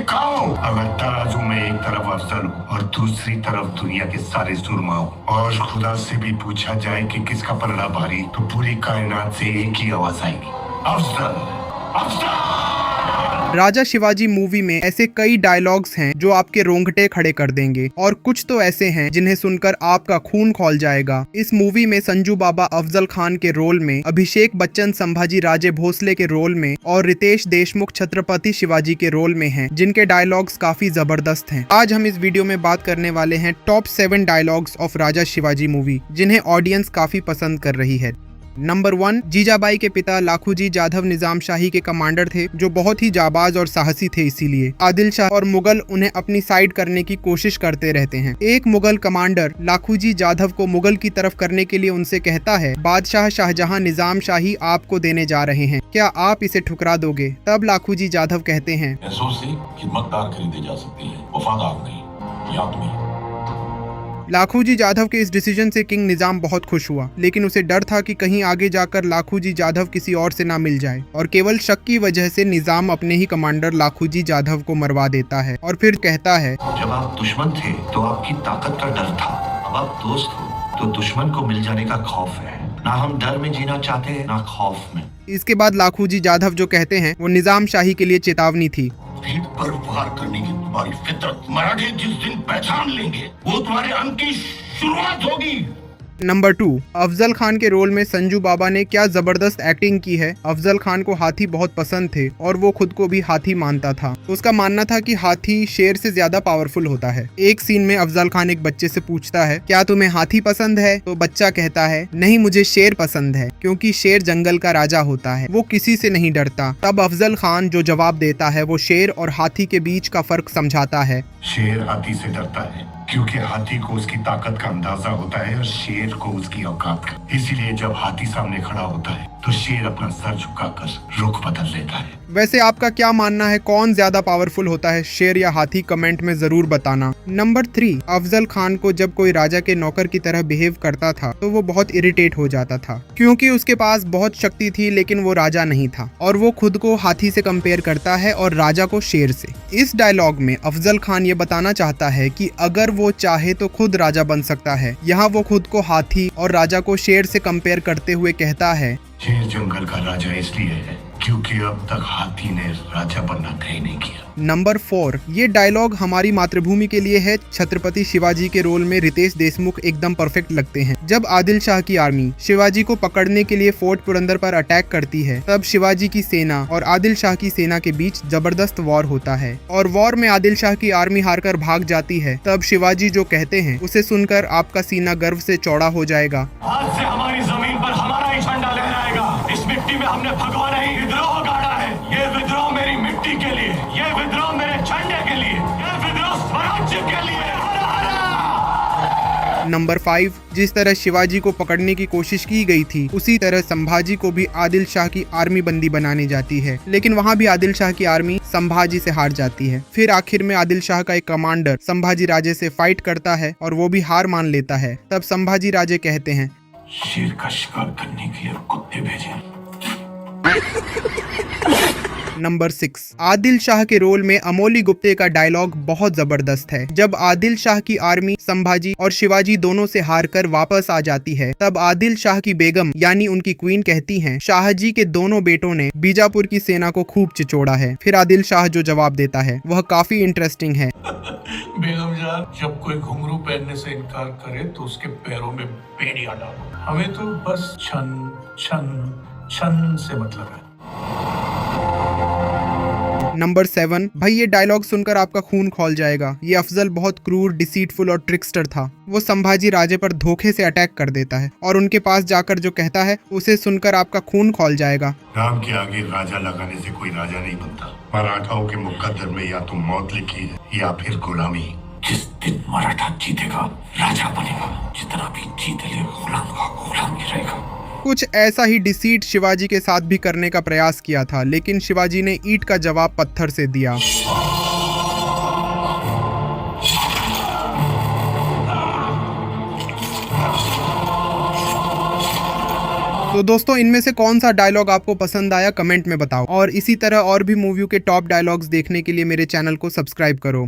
दिखाओ। अगर तराजू में एक तरफ अफजल हो और दूसरी तरफ दुनिया के सारे सुरमा हो और खुदा से भी पूछा जाए कि किसका पलड़ा भारी, तो पूरी कायनात से एक ही आवाज आएगी, अफजल, अफजल। राजा शिवाजी मूवी में ऐसे कई डायलॉग्स हैं जो आपके रोंगटे खड़े कर देंगे और कुछ तो ऐसे हैं जिन्हें सुनकर आपका खून खौल जाएगा। इस मूवी में संजू बाबा अफजल खान के रोल में, अभिषेक बच्चन संभाजी राजे भोसले के रोल में और रितेश देशमुख छत्रपति शिवाजी के रोल में हैं, जिनके डायलॉग्स काफी जबरदस्त हैं। आज हम इस वीडियो में बात करने वाले हैं top 7 dialogues of Raja Shivaji movie, जिन्हें ऑडियंस काफी पसंद कर रही है। नंबर 1, जीजाबाई के पिता लाखूजी जाधव निजाम शाही के कमांडर थे, जो बहुत ही जाबाज और साहसी थे। इसीलिए आदिल शाह और मुगल उन्हें अपनी साइड करने की कोशिश करते रहते हैं। एक मुगल कमांडर लाखूजी जाधव को मुगल की तरफ करने के लिए उनसे कहता है, बादशाह शाहजहां निजाम शाही आपको देने जा रहे हैं, क्या आप इसे ठुकरा दोगे? तब लाखूजी जाधव कहते हैं, पैसों से खिदमतगार खरीदे जा सकते हैं, वफादार नहीं, याद नहीं। लाखूजी जाधव के इस डिसीजन से किंग निजाम बहुत खुश हुआ, लेकिन उसे डर था कि कहीं आगे जाकर लाखूजी जाधव किसी और से ना मिल जाए, और केवल शक की वजह से निजाम अपने ही कमांडर लाखूजी जाधव को मरवा देता है और फिर कहता है, जब आप दुश्मन थे तो आपकी ताकत का डर था, अब आप दोस्त हो तो दुश्मन को मिल जाने का खौफ है। ना हम डर में जीना चाहते हैं, ना खौफ में। इसके बाद लाखूजी जाधव जो कहते हैं वो निजाम शाही के लिए चेतावनी थी। भीड़ पर वार करने की तुम्हारी फितरत मराठे जिस दिन पहचान लेंगे, वो तुम्हारे अंत की शुरुआत होगी। नंबर 2, अफजल खान के रोल में संजू बाबा ने क्या जबरदस्त एक्टिंग की है। अफजल खान को हाथी बहुत पसंद थे और वो खुद को भी हाथी मानता था। उसका मानना था कि हाथी शेर से ज्यादा पावरफुल होता है। एक सीन में अफजल खान एक बच्चे से पूछता है, क्या तुम्हें हाथी पसंद है? तो बच्चा कहता है, नहीं, मुझे शेर पसंद है, क्योंकि शेर जंगल का राजा होता है, वो किसी से नहीं डरता। तब अफजल खान जो जवाब देता है वो शेर और हाथी के बीच का फर्क समझाता है। शेर हाथी से डरता है क्योंकि हाथी को उसकी ताकत का अंदाजा होता है और शेर को उसकी औकात का। इसीलिए जब हाथी सामने खड़ा होता है तो शेर अपना सर झुकाकर रुख बदल लेता है। वैसे आपका क्या मानना है, कौन ज्यादा पावरफुल होता है, शेर या हाथी? कमेंट में जरूर बताना। नंबर 3, अफजल खान को जब कोई राजा के नौकर की तरह बिहेव करता था तो वो बहुत इरिटेट हो जाता था, क्योंकि उसके पास बहुत शक्ति थी लेकिन वो राजा नहीं था, और वो खुद को हाथी से कंपेयर करता है और राजा को शेर से। इस डायलॉग में अफजल खान ये बताना चाहता है कि अगर वो चाहे तो खुद राजा बन सकता है। यहाँ वो खुद को हाथी और राजा को शेर से कंपेयर करते हुए कहता है, शेर जंगल का राजा इसलिए है क्योंकि अब तक हाथी ने राजा बनना तय नहीं किया। नंबर 4, ये डायलॉग हमारी मातृभूमि के लिए है। छत्रपति शिवाजी के रोल में रितेश देशमुख एकदम परफेक्ट लगते हैं। जब आदिल शाह की आर्मी शिवाजी को पकड़ने के लिए फोर्ट पुरंदर पर अटैक करती है, तब शिवाजी की सेना और आदिल शाह की सेना के बीच जबरदस्त वॉर होता है, और वॉर में आदिल शाह की आर्मी हारकर भाग जाती है। तब शिवाजी जो कहते हैं उसे सुनकर आपका सीना गर्व से चौड़ा हो जाएगा। आज से हमारी जमीन पर हमारा ही झंडा लहराएगा। इस मिट्टी में हमने भगवान ही विद्रोह गाड़ा है। ये विद्रोह मेरी मिट्टी के लिए, ये विद्रोह मेरे झंडे के लिए, ये विद्रोह स्वराज्य के लिए। नंबर 5, जिस तरह शिवाजी को पकड़ने की कोशिश की गई थी, उसी तरह संभाजी को भी आदिल शाह की आर्मी बंदी बनानी जाती है, लेकिन वहाँ भी आदिल शाह की आर्मी संभाजी से हार जाती है। फिर आखिर में आदिल शाह का एक कमांडर संभाजी राजे से फाइट करता है और वो भी हार मान लेता है। तब संभाजी राजे कहते हैं, शेर का शिकार करने के लिए कुत्ते भेजे। नंबर 6, आदिल शाह के रोल में अमोली गुप्ते का डायलॉग बहुत जबरदस्त है। जब आदिल शाह की आर्मी संभाजी और शिवाजी दोनों से हारकर वापस आ जाती है, तब आदिल शाह की बेगम यानी उनकी क्वीन कहती हैं, शाहजी के दोनों बेटों ने बीजापुर की सेना को खूब चिचोड़ा है। फिर आदिल शाह जो जवाब देता है वह काफी इंटरेस्टिंग है। बेगम जान, जब कोई घुंघरू पहनने से इनकार करे तो उसके पैरों में बेड़ियां डालो। हमें तो बस छन छन छन से मतलब है। नंबर 7, भाई ये डायलॉग सुनकर आपका खून खौल जाएगा। ये अफजल बहुत क्रूर, डिसीटफुल और ट्रिक्स्टर था। वो संभाजी राजे पर धोखे से अटैक कर देता है और उनके पास जाकर जो कहता है उसे सुनकर आपका खून खौल जाएगा। राम के आगे राजा लगाने से कोई राजा नहीं बनता। मराठाओं के मुकद्दर में या तो मौत लिखी है या फिर गुलामी। जिस दिन मराठा जीतेगा राजा बनेगा, जितना भी जीत ले गुलाम का गुलाम ही रहेगा। कुछ ऐसा ही डिसीट शिवाजी के साथ भी करने का प्रयास किया था, लेकिन शिवाजी ने ईंट का जवाब पत्थर से दिया। तो तो दोस्तों इनमें से कौन सा डायलॉग आपको पसंद आया कमेंट में बताओ, और इसी तरह और भी मूवी के टॉप डायलॉग्स देखने के लिए मेरे चैनल को सब्सक्राइब करो।